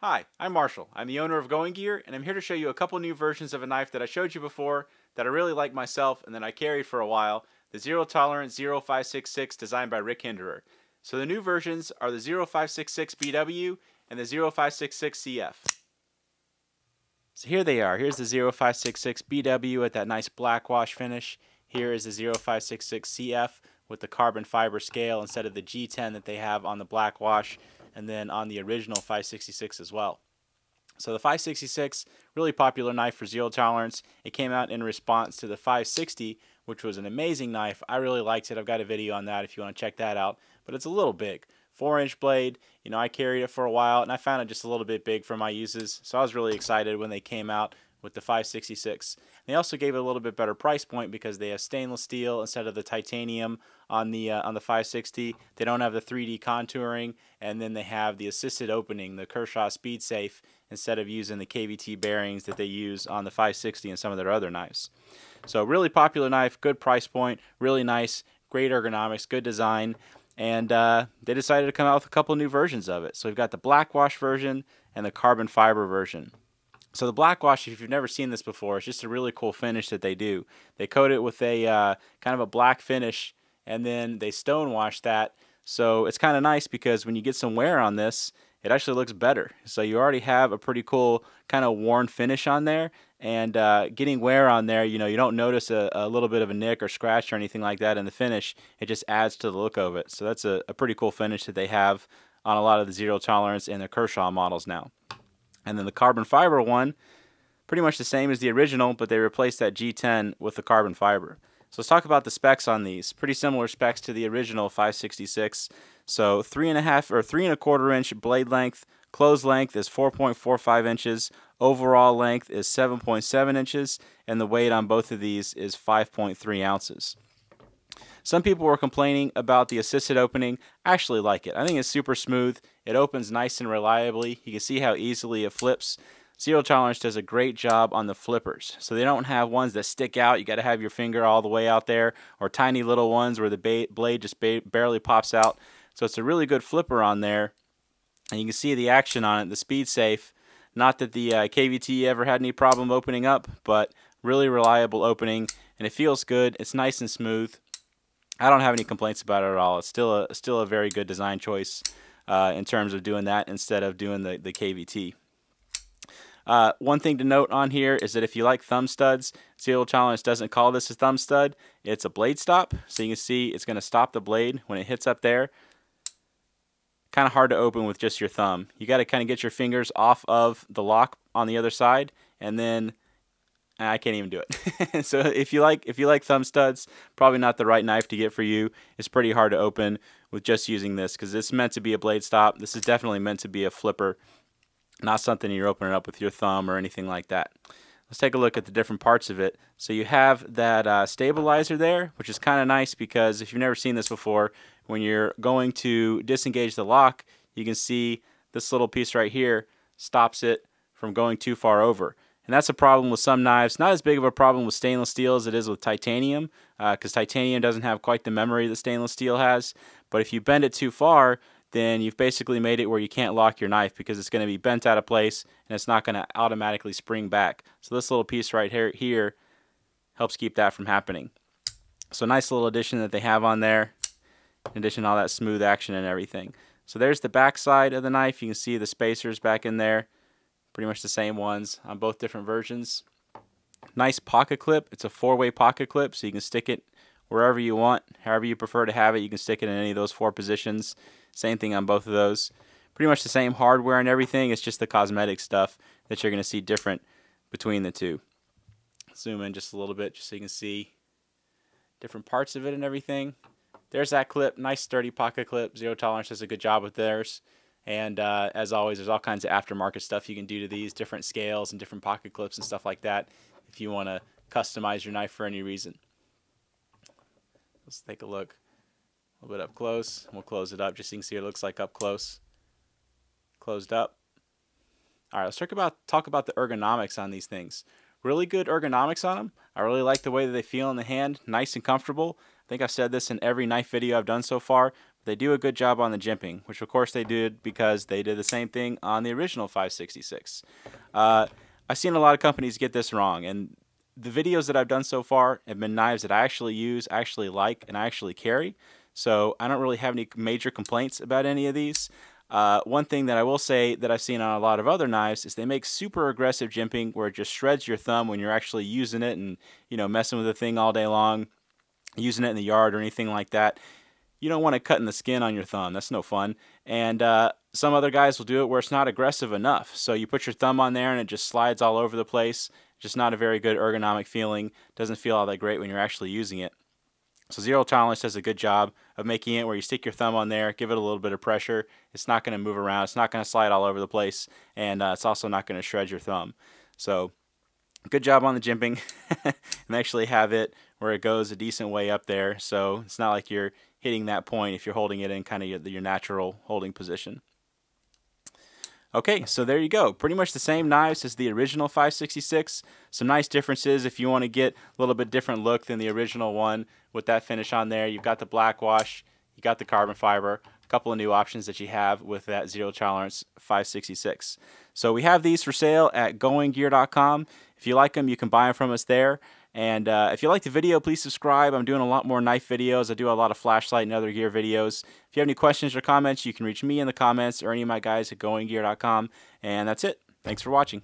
Hi, I'm Marshall. I'm the owner of Going Gear, and I'm here to show you a couple new versions of a knife that I showed you before that I really like myself and that I carried for a while, the Zero Tolerance 0566 designed by Rick Hinderer. So the new versions are the 0566BW and the 0566CF. So here they are. Here's the 0566BW at that nice black wash finish. Here is the 0566CF with the carbon fiber scale instead of the G10 that they have on the black wash, and then on the original 566 as well. So the 566, really popular knife for zero tolerance. It came out in response to the 560, which was an amazing knife. I really liked it. I've got a video on that if you want to check that out. But it's a little big. 4-inch blade. You know, I carried it for a while and I found it just a little bit big for my uses. So I was really excited when they came out with the 566. They also gave it a little bit better price point because they have stainless steel instead of the titanium on the 560. They don't have the 3D contouring, and then they have the assisted opening, the Kershaw Speed Safe, instead of using the KVT bearings that they use on the 560 and some of their other knives. So really popular knife, good price point, really nice, great ergonomics, good design, and they decided to come out with a couple new versions of it. So we've got the black wash version and the carbon fiber version. So the black wash, if you've never seen this before, it's just a really cool finish that they do. They coat it with a kind of a black finish, and then they stone wash that. So it's kind of nice because when you get some wear on this, it actually looks better. So you already have a pretty cool kind of worn finish on there, and getting wear on there, you know, you don't notice a little bit of a nick or scratch or anything like that in the finish. It just adds to the look of it. So that's a pretty cool finish that they have on a lot of the zero tolerance and the Kershaw models now. And then the carbon fiber one, pretty much the same as the original, but they replaced that G10 with the carbon fiber. So let's talk about the specs on these. Pretty similar specs to the original 566. So 3.5 or 3.25 inch blade length. Closed length is 4.45 inches. Overall length is 7.7 inches, and the weight on both of these is 5.3 ounces. Some people were complaining about the assisted opening. I actually like it. I think it's super smooth. It opens nice and reliably. You can see how easily it flips. Zero Tolerance does a great job on the flippers. So they don't have ones that stick out. You got to have your finger all the way out there, or tiny little ones where the blade just barely pops out. So it's a really good flipper on there. And you can see the action on it, the Speed Safe. Not that the KVT ever had any problem opening up, but really reliable opening. And it feels good. It's nice and smooth. I don't have any complaints about it at all. It's still a very good design choice in terms of doing that instead of doing the KVT. One thing to note on here is that if you like thumb studs, Zero Tolerance doesn't call this a thumb stud. It's a blade stop. So you can see it's going to stop the blade when it hits up there. Kind of hard to open with just your thumb. You got to kind of get your fingers off of the lock on the other side, and then I can't even do it. So if you like thumb studs, probably not the right knife to get for you. It's pretty hard to open with just using this because it's meant to be a blade stop. This is definitely meant to be a flipper, not something you're opening up with your thumb or anything like that. Let's take a look at the different parts of it. So you have that stabilizer there, which is kind of nice because if you've never seen this before, when you're going to disengage the lock, you can see this little piece right here stops it from going too far over. And that's a problem with some knives. Not as big of a problem with stainless steel as it is with titanium, because titanium doesn't have quite the memory that stainless steel has. But if you bend it too far, then you've basically made it where you can't lock your knife because it's going to be bent out of place and it's not going to automatically spring back. So this little piece right here helps keep that from happening. So nice little addition that they have on there, in addition to all that smooth action and everything. So there's the back side of the knife. You can see the spacers back in there. Pretty much the same ones on both different versions. Nice pocket clip. It's a 4-way pocket clip, so you can stick it wherever you want, however you prefer to have it. You can stick it in any of those 4 positions. Same thing on both of those. Pretty much the same hardware and everything. It's just the cosmetic stuff that you're going to see different between the two. Zoom in just a little bit just so you can see different parts of it and everything. There's that clip. Nice sturdy pocket clip. Zero Tolerance does a good job with theirs. And as always, there's all kinds of aftermarket stuff you can do to these, different scales and different pocket clips and stuff like that if you want to customize your knife for any reason. Let's take a look a little bit up close. We'll close it up just so you can see what it looks like up close. Closed up. All right, let's talk about the ergonomics on these things. Really good ergonomics on them. I really like the way that they feel in the hand. Nice and comfortable. I think I've said this in every knife video I've done so far, They do a good job on the jimping, which of course they did because they did the same thing on the original 566. I've seen a lot of companies get this wrong, and the videos that I've done so far have been knives that I actually use, actually like, and I actually carry. So I don't really have any major complaints about any of these. One thing that I will say that I've seen on a lot of other knives is they make super aggressive jimping where it just shreds your thumb when you're actually using it and, you know, messing with the thing all day long, using it in the yard or anything like that. You don't want to cut in the skin on your thumb. That's no fun. And some other guys will do it where it's not aggressive enough. So you put your thumb on there and it just slides all over the place. Just not a very good ergonomic feeling. Doesn't feel all that great when you're actually using it. So Zero Tolerance does a good job of making it where you stick your thumb on there, give it a little bit of pressure. It's not going to move around. It's not going to slide all over the place. And it's also not going to shred your thumb. So good job on the jimping. And actually have it where it goes a decent way up there. So it's not like you're hitting that point if you're holding it in kind of your natural holding position. Okay, so there you go. Pretty much the same knives as the original 566. Some nice differences if you want to get a little bit different look than the original one with that finish on there. You've got the black wash, you got the carbon fiber, a couple of new options that you have with that Zero Tolerance 566. So we have these for sale at goinggear.com. If you like them, you can buy them from us there. And if you like the video, please subscribe. I'm doing a lot more knife videos. I do a lot of flashlight and other gear videos. If you have any questions or comments, you can reach me in the comments or any of my guys at goinggear.com. And that's it. Thanks for watching.